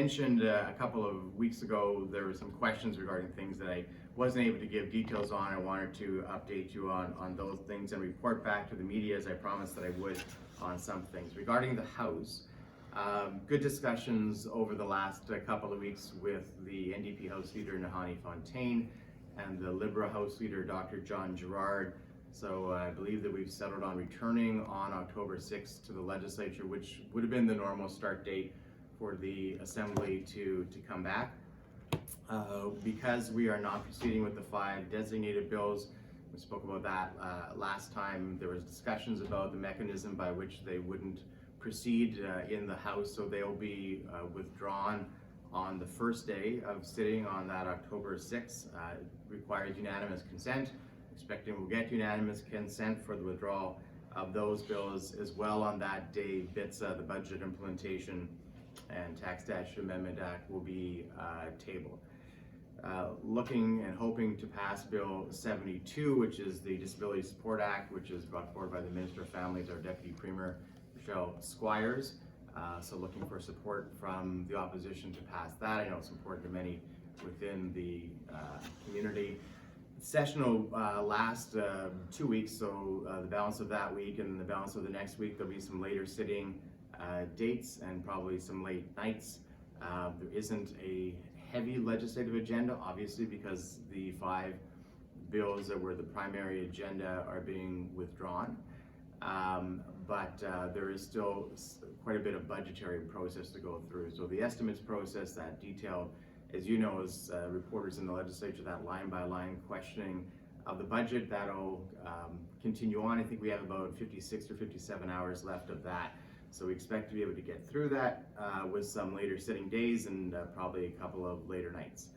mentioned a couple of weeks ago, there were some questions regarding things that I wasn't able to give details on. I wanted to update you on those things and report back to the media as I promised that I would on some things. Regarding the House, good discussions over the last couple of weeks with the NDP House Leader Nahanni Fontaine and the Liberal House Leader Dr. John Gerard. So I believe that we've settled on returning on October 6th to the legislature, which would have been the normal start date for the Assembly to come back. Because we are not proceeding with the 5 designated bills, we spoke about that last time. There was discussions about the mechanism by which they wouldn't proceed in the House, so they'll be withdrawn on the first day of sitting on that October 6th. It requires unanimous consent. Expecting we'll get unanimous consent for the withdrawal of those bills as well on that day. BITSA, the Budget Implementation and Tax Statute Amendment Act, will be tabled. Looking and hoping to pass Bill 72, which is the Disability Support Act, which is brought forward by the Minister of Families, our Deputy Premier, Michelle Squires. So looking for support from the opposition to pass that. I know it's important to many within the community. Session will last 2 weeks, so the balance of that week and the balance of the next week, there'll be some later sitting dates and probably some late nights. There isn't a heavy legislative agenda, obviously, because the 5 bills that were the primary agenda are being withdrawn. But there is still quite a bit of budgetary process to go through. So the estimates process, that detailed, as you know, as reporters in the legislature, that line-by-line questioning of the budget, that'll continue on. I think we have about 56 or 57 hours left of that. So we expect to be able to get through that with some later sitting days and probably a couple of later nights.